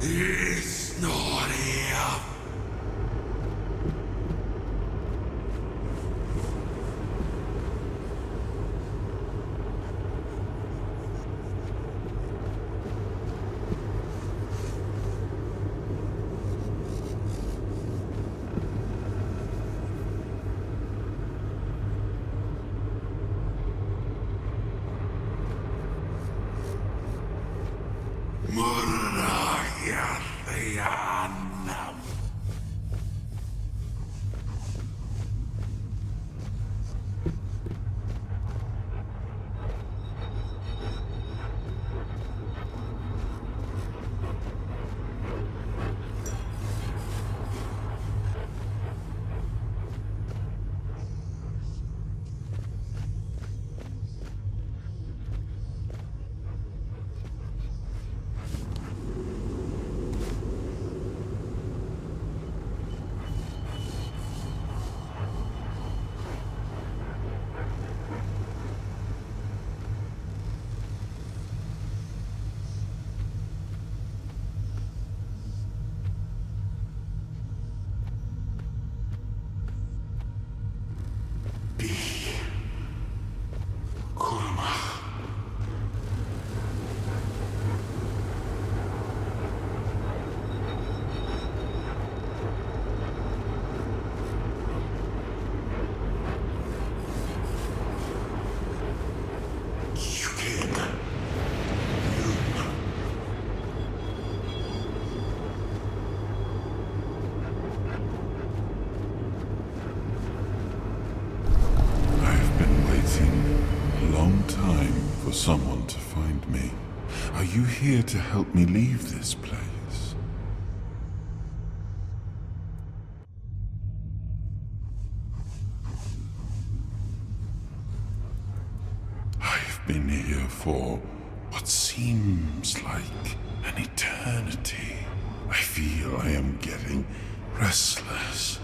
It's not here. Someone to find me. Are you here to help me leave this place? I've been here for what seems like an eternity. I feel I am getting restless.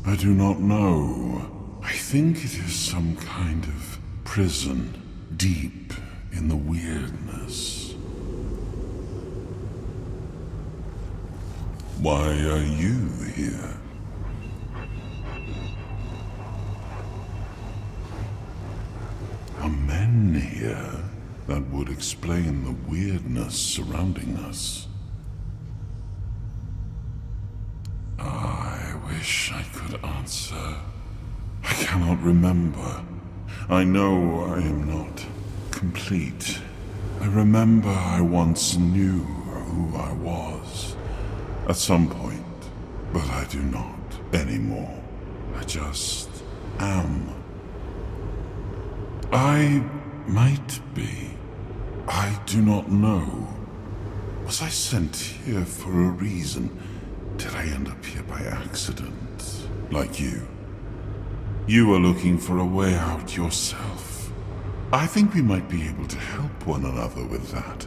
I do not know. I think it is some kind of prison deep in the weirdness. Why are you here? Are men here? That would explain the weirdness surrounding us. I wish I could answer. I cannot remember. I know I am not complete. I remember I once knew who I was at some point, but I do not anymore. I just am. I might be. I do not know. Was I sent here for a reason? Did I end up here by accident? Like you? You are looking for a way out yourself. I think we might be able to help one another with that.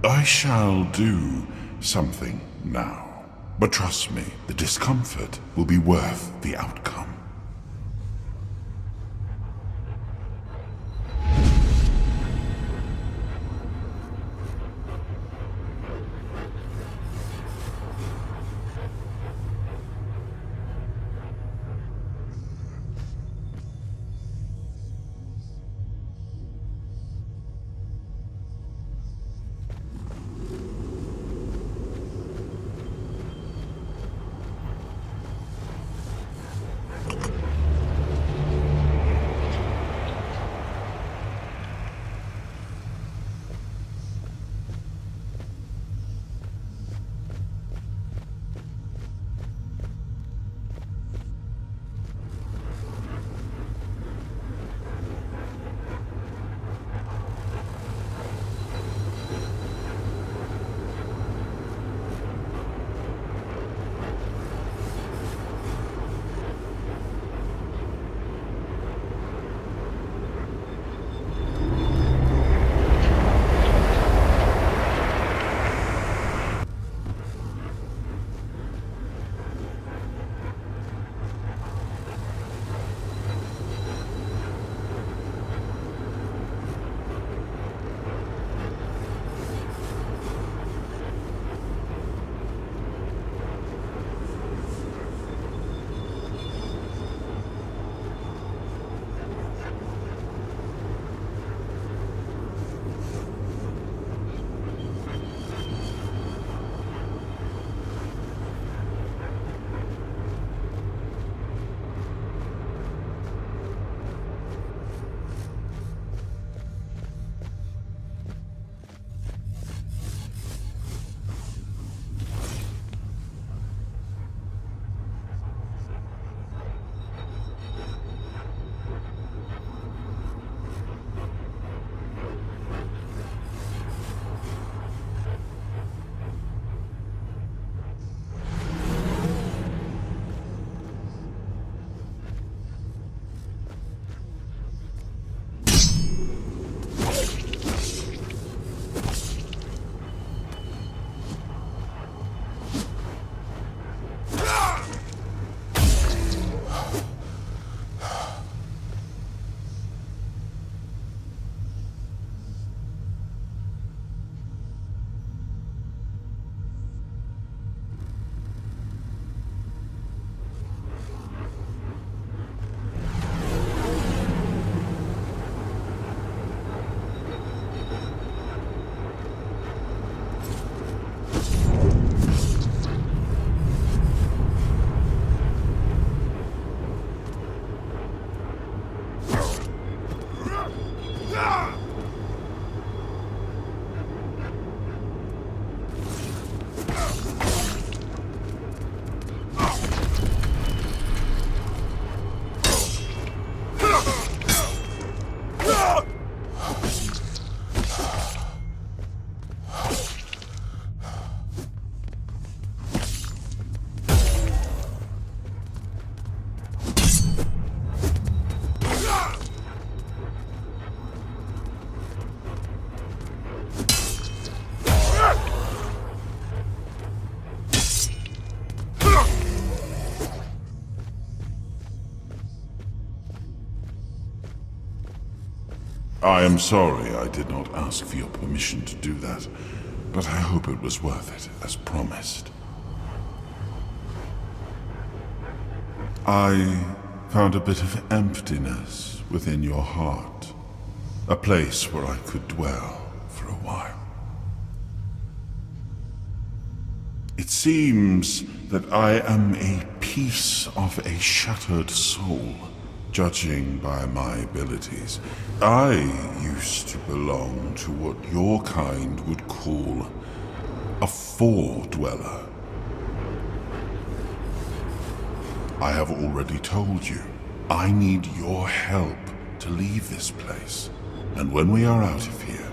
I shall do something now. But trust me, the discomfort will be worth the outcome. I am sorry I did not ask for your permission to do that, but I hope it was worth it, as promised. I found a bit of emptiness within your heart, a place where I could dwell for a while. It seems that I am a piece of a shattered soul, judging by my abilities. I used to belong to what your kind would call a four-dweller. I have already told you, I need your help to leave this place. And when we are out of here,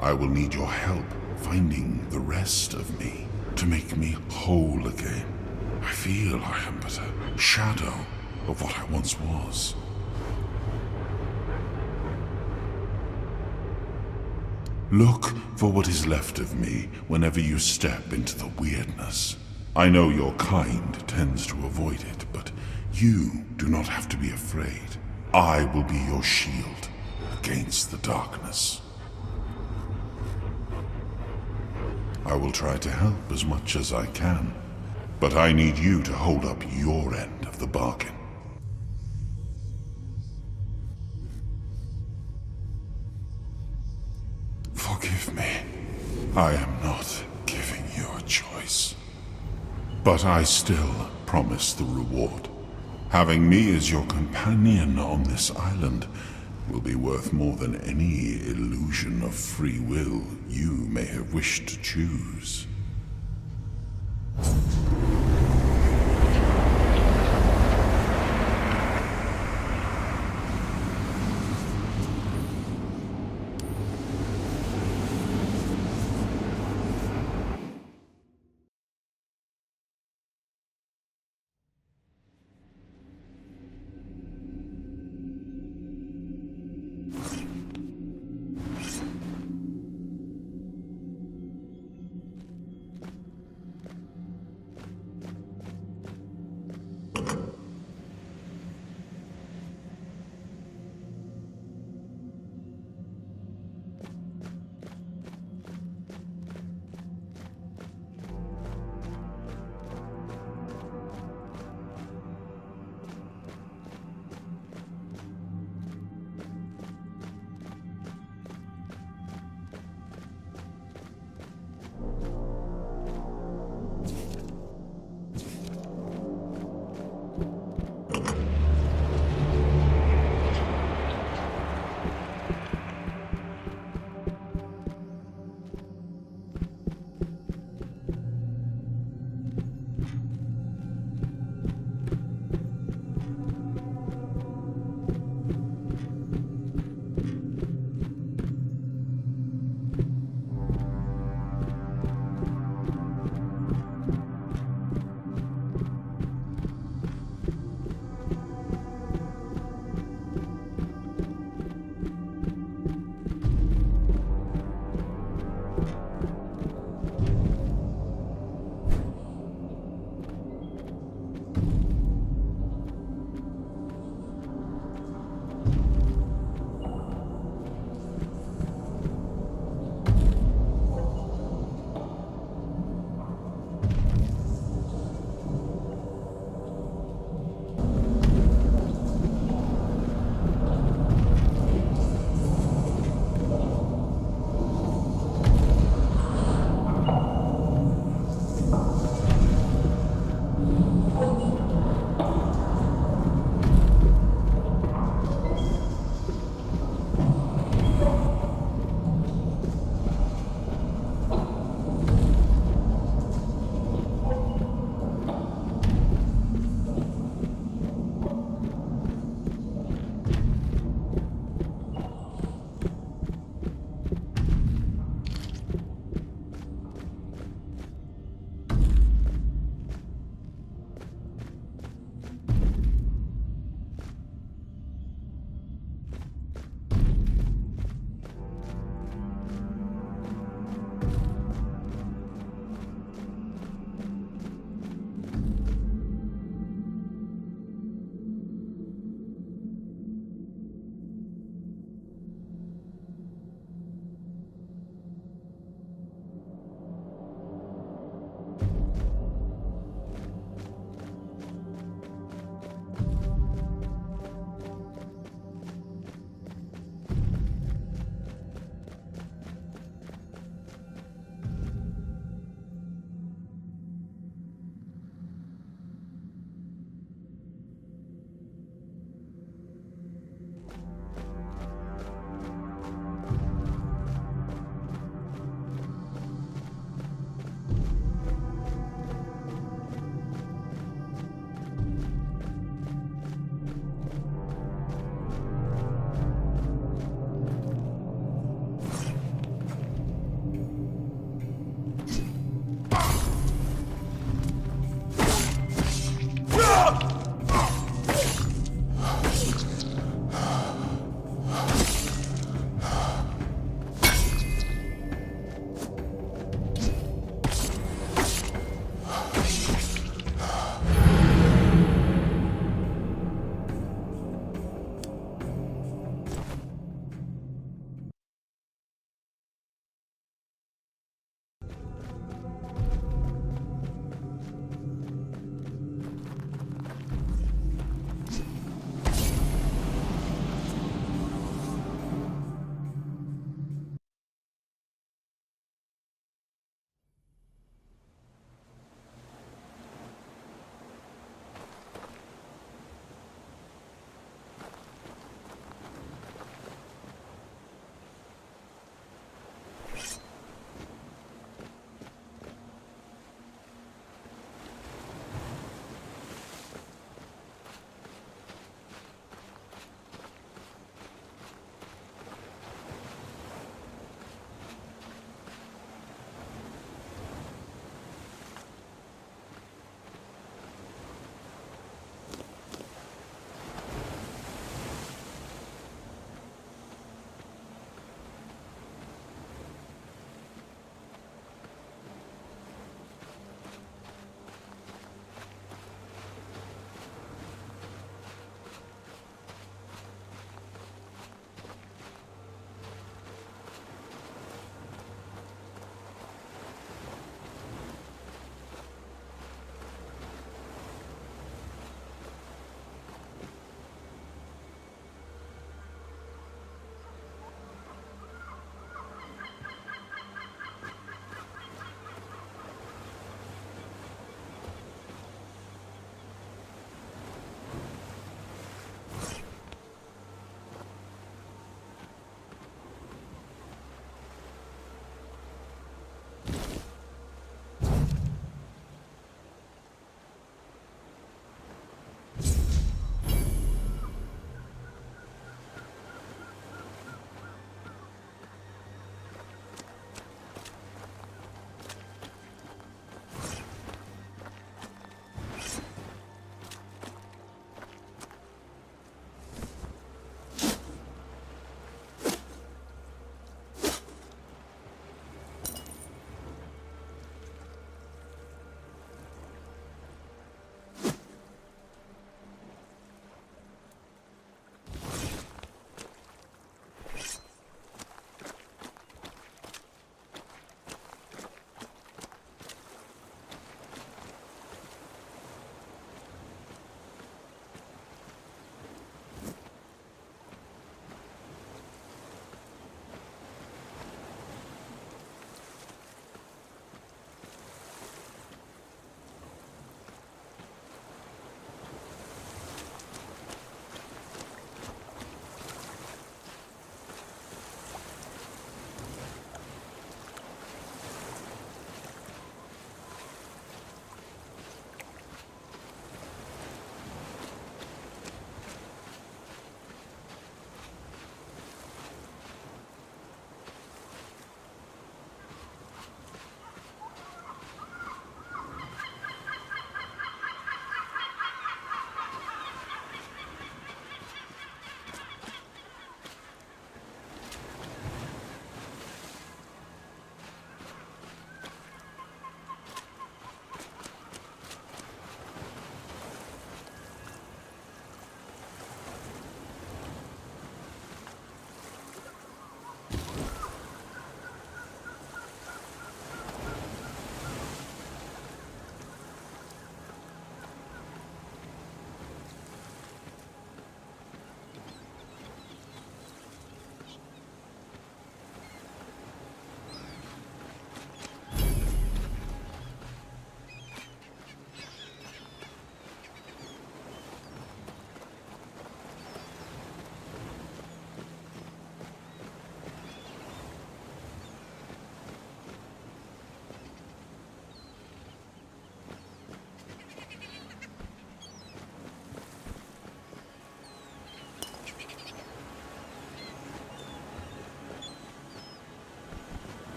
I will need your help finding the rest of me to make me whole again. I feel I am but a shadow of what I once was. Look for what is left of me whenever you step into the weirdness. I know your kind tends to avoid it, but you do not have to be afraid. I will be your shield against the darkness. I will try to help as much as I can, but I need you to hold up your end of the bargain. Forgive me. I am not giving you a choice. But I still promise the reward. Having me as your companion on this island will be worth more than any illusion of free will you may have wished to choose.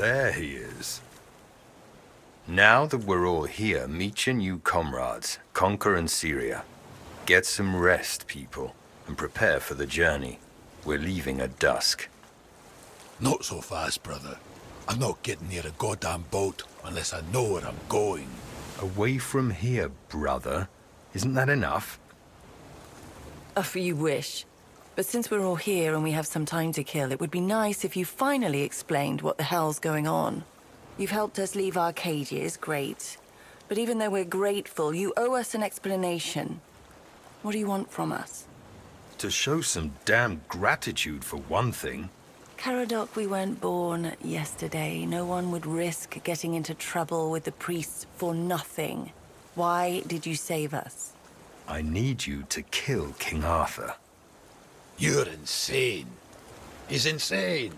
There he is. Now that we're all here, meet your new comrades, Conquer and Syria. Get some rest, people, and prepare for the journey. We're leaving at dusk. Not so fast, brother. I'm not getting near a goddamn boat unless I know where I'm going. Away from here, brother. Isn't that enough? If you wish. But since we're all here and we have some time to kill, it would be nice if you finally explained what the hell's going on. You've helped us leave our cages, great. But even though we're grateful, you owe us an explanation. What do you want from us? To show some damn gratitude for one thing. Caradoc, we weren't born yesterday. No one would risk getting into trouble with the priests for nothing. Why did you save us? I need you to kill King Arthur. You're insane. He's insane.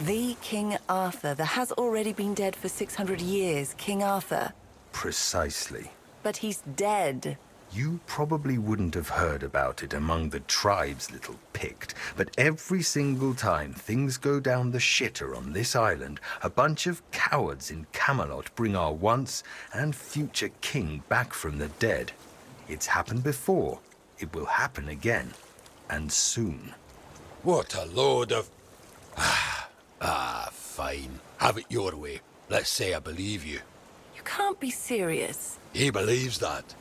The King Arthur, that has already been dead for 600 years, King Arthur. Precisely. But he's dead. You probably wouldn't have heard about it among the tribe's little Pict, but every single time things go down the shitter on this island, a bunch of cowards in Camelot bring our once and future king back from the dead. It's happened before. It will happen again. And soon. What a load of... fine. Have it your way. Let's say I believe you. You can't be serious. He believes that.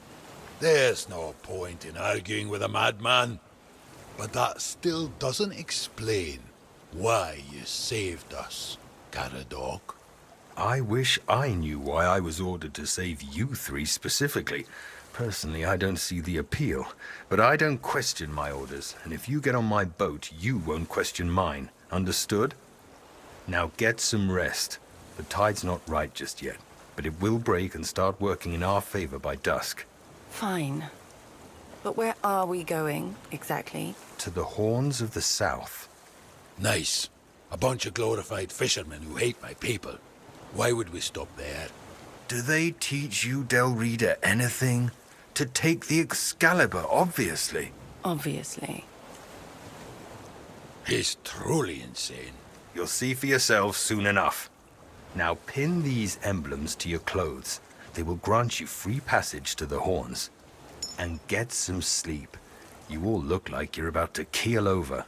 There's no point in arguing with a madman. But that still doesn't explain why you saved us, Caradoc. I wish I knew why I was ordered to save you three specifically. Personally, I don't see the appeal, but I don't question my orders, and if you get on my boat, you won't question mine. Understood? Now get some rest. The tide's not right just yet, but it will break and start working in our favor by dusk. Fine. But where are we going, exactly? To the Horns of the South. Nice. A bunch of glorified fishermen who hate my people. Why would we stop there? Do they teach you, Del Rita, anything? To take the Excalibur, obviously. Obviously. He's truly insane. You'll see for yourselves soon enough. Now pin these emblems to your clothes. They will grant you free passage to the Horns. And get some sleep. You all look like you're about to keel over,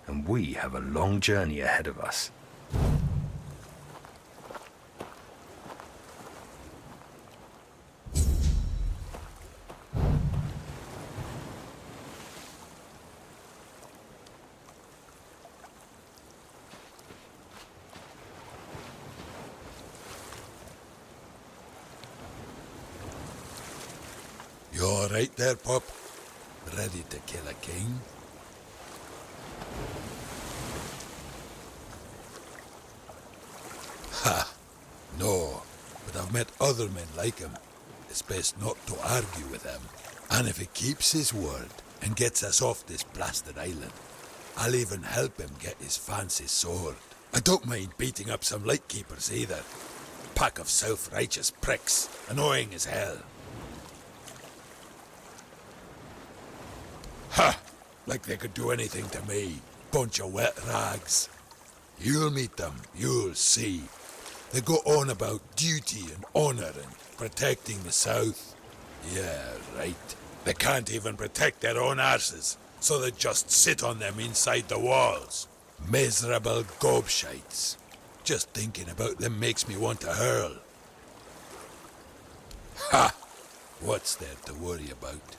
and we have a long journey ahead of us. You all right there, pup? Ready to kill a king? Ha! No, but I've met other men like him. It's best not to argue with him. And if he keeps his word and gets us off this blasted island, I'll even help him get his fancy sword. I don't mind beating up some lightkeepers either. Pack of self-righteous pricks, annoying as hell. Ha! Like they could do anything to me. Bunch of wet rags. You'll meet them, you'll see. They go on about duty and honor and protecting the South. Yeah, right. They can't even protect their own arses, so they just sit on them inside the walls. Miserable gobshites. Just thinking about them makes me want to hurl. Ha! What's there to worry about?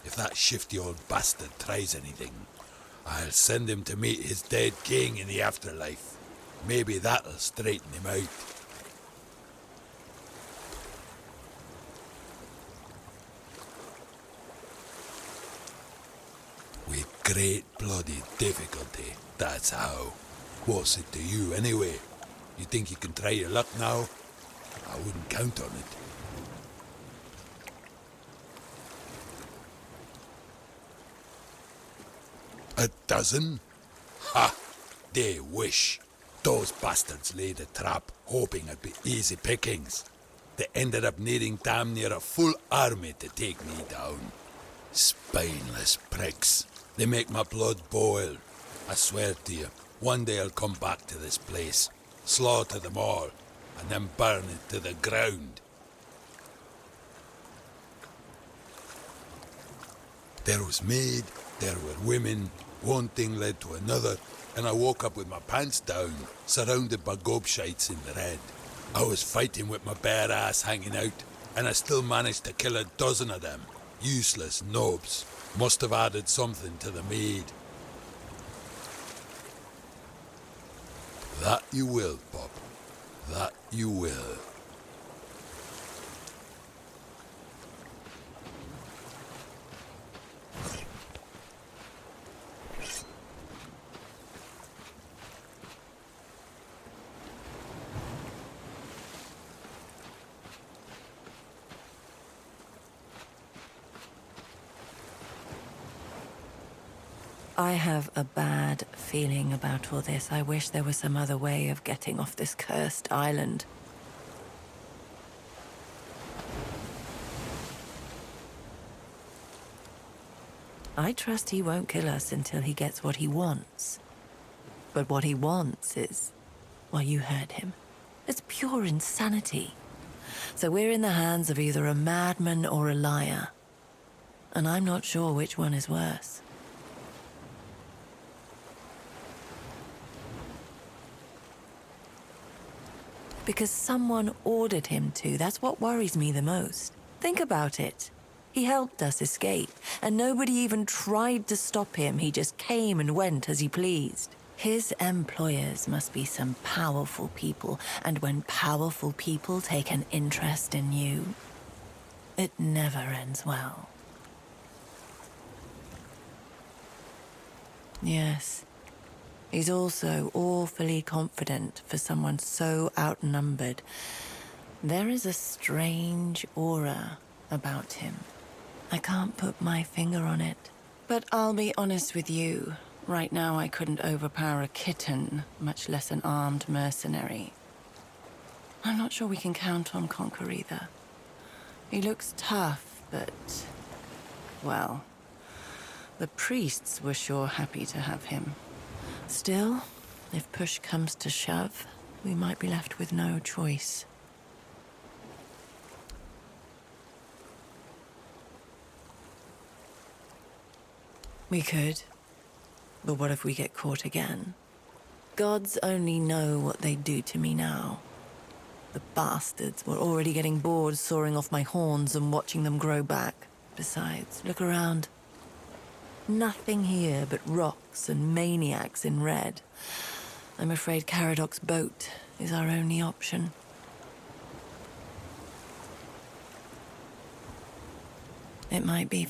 If that shifty old bastard tries anything, I'll send him to meet his dead king in the afterlife. Maybe that'll straighten him out. With great bloody difficulty, that's how. What's it to you, anyway? You think you can try your luck now? I wouldn't count on it. A dozen? Ha! They wish. Those bastards laid a trap, hoping it'd be easy pickings. They ended up needing damn near a full army to take me down. Spineless pricks. They make my blood boil. I swear to you, one day I'll come back to this place, slaughter them all, and then burn it to the ground. There was maid, there were women, one thing led to another, and I woke up with my pants down, surrounded by gobshites in the red. I was fighting with my bare ass hanging out, and I still managed to kill a dozen of them. Useless knobs. Must have added something to the maid. That you will, Bob. That you will. I have a bad feeling about all this. I wish there was some other way of getting off this cursed island. I trust he won't kill us until he gets what he wants. But what he wants is, well, you heard him. It's pure insanity. So we're in the hands of either a madman or a liar. And I'm not sure which one is worse. Because someone ordered him to. That's what worries me the most. Think about it. He helped us escape, and nobody even tried to stop him. He just came and went as he pleased. His employers must be some powerful people, and when powerful people take an interest in you, it never ends well. Yes. He's also awfully confident for someone so outnumbered. There is a strange aura about him. I can't put my finger on it. But I'll be honest with you. Right now I couldn't overpower a kitten, much less an armed mercenary. I'm not sure we can count on Conquer either. He looks tough, but... well, the priests were sure happy to have him. Still, if push comes to shove, we might be left with no choice. We could, but what if we get caught again? Gods only know what they'd do to me now. The bastards were already getting bored sawing off my horns and watching them grow back. Besides, look around. Nothing here but rocks and maniacs in red. I'm afraid Caradoc's boat is our only option. It might be.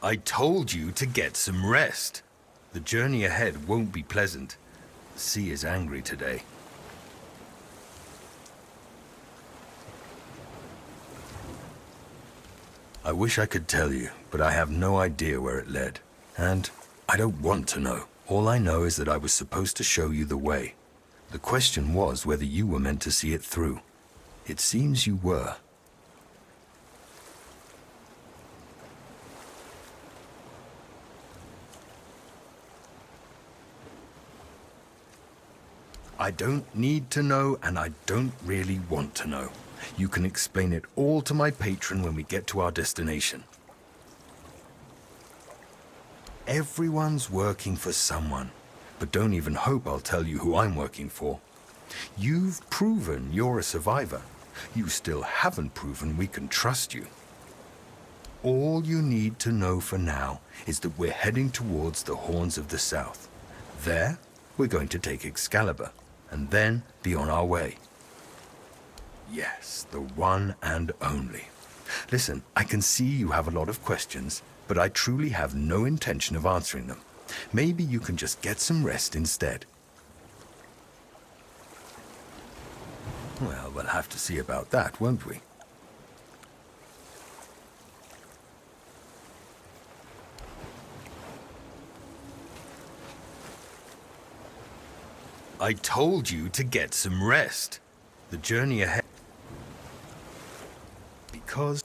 I told you to get some rest. The journey ahead won't be pleasant. The sea is angry today. I wish I could tell you, but I have no idea where it led. And I don't want to know. All I know is that I was supposed to show you the way. The question was whether you were meant to see it through. It seems you were. I don't need to know, and I don't really want to know. You can explain it all to my patron when we get to our destination. Everyone's working for someone, but don't even hope I'll tell you who I'm working for. You've proven you're a survivor. You still haven't proven we can trust you. All you need to know for now is that we're heading towards the Horns of the South. There, we're going to take Excalibur. and then be on our way. Yes, the one and only. Listen, I can see you have a lot of questions, but I truly have no intention of answering them. Maybe you can just get some rest instead. Well, we'll have to see about that, won't we? I told you to get some rest. The journey ahead... Because...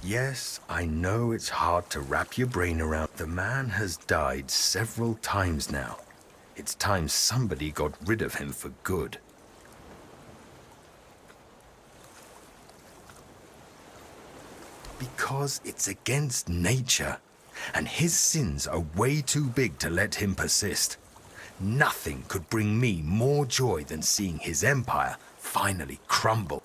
Yes, I know it's hard to wrap your brain around. The man has died several times now. It's time somebody got rid of him for good. Because it's against nature, and his sins are way too big to let him persist. Nothing could bring me more joy than seeing his empire finally crumble.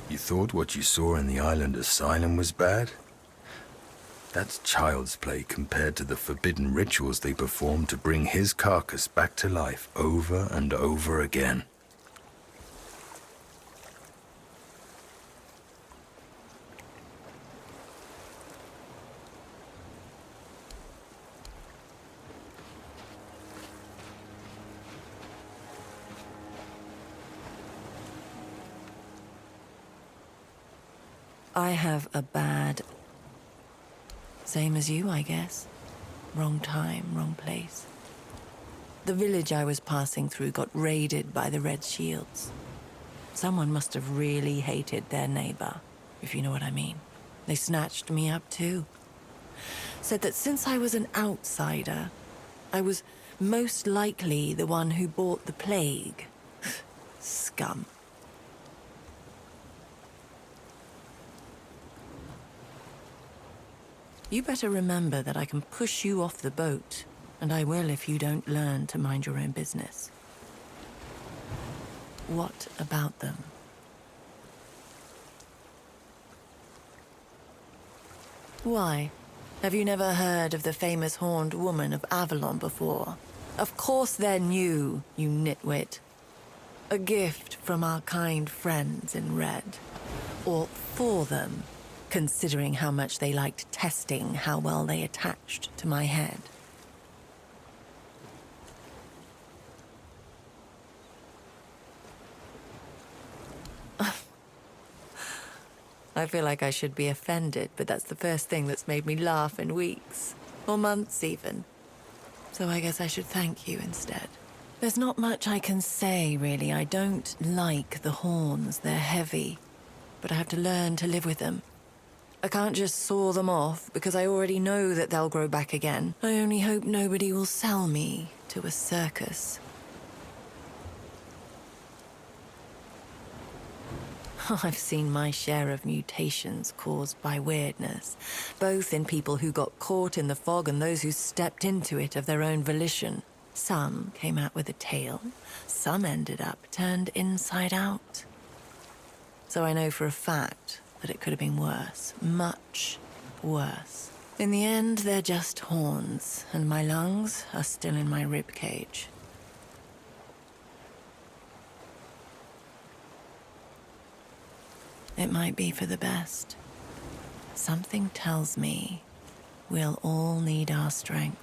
You thought what you saw in the island asylum was bad? That's child's play compared to the forbidden rituals they perform to bring his carcass back to life over and over again. I have a bad... Same as you, I guess. Wrong time, wrong place. The village I was passing through got raided by the Red Shields. Someone must have really hated their neighbor, if you know what I mean. They snatched me up too. Said that since I was an outsider, I was most likely the one who brought the plague. Scum. You better remember that I can push you off the boat, and I will if you don't learn to mind your own business. What about them? Why? Have you never heard of the famous horned woman of Avalon before? Of course they're new, you nitwit. A gift from our kind friends in red. Or for them, considering how much they liked testing how well they attached to my head. I feel like I should be offended, but that's the first thing that's made me laugh in weeks, or months even. So I guess I should thank you instead. There's not much I can say, really. I don't like the horns. They're heavy, but I have to learn to live with them. I can't just saw them off because I already know that they'll grow back again. I only hope nobody will sell me to a circus. I've seen my share of mutations caused by weirdness, both in people who got caught in the fog and those who stepped into it of their own volition. Some came out with a tail, some ended up turned inside out. So I know for a fact that it could have been worse, much worse. In the end, they're just horns, and my lungs are still in my rib cage. It might be for the best. Something tells me we'll all need our strength.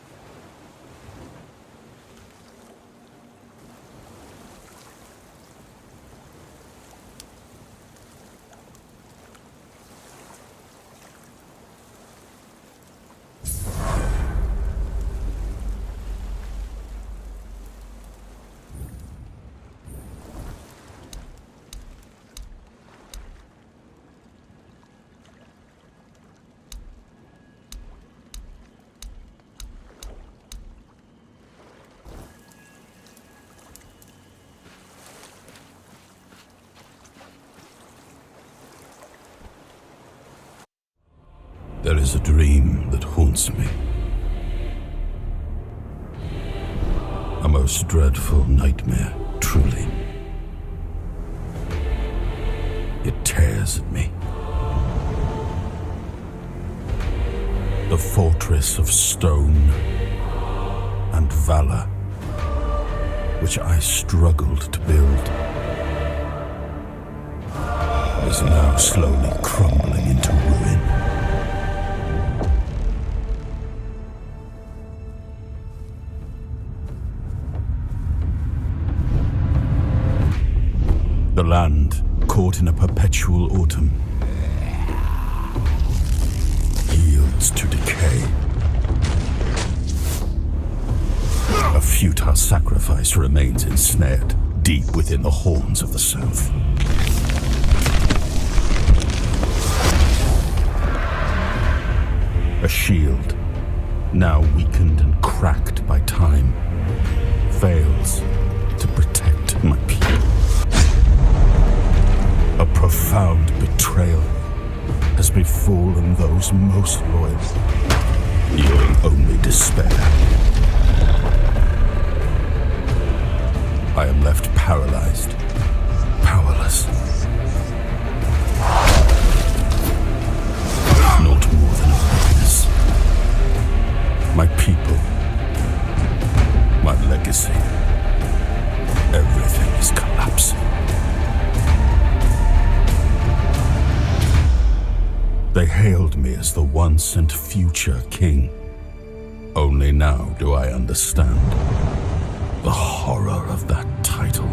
There is a dream that haunts me. A most dreadful nightmare, truly. It tears at me. The fortress of stone and valor, which I struggled to build, is now slowly crumbling into ruin. The land, caught in a perpetual autumn, yields to decay. A futile sacrifice remains ensnared deep within the horns of the south. A shield, now weakened and cracked by time, fails to protect my people. A profound betrayal has befallen those most loyal, yielding only despair. I am left paralyzed, powerless. Not more than a witness. My people, my legacy, everything is collapsing. They hailed me as the once and future king. Only now do I understand the horror of that title.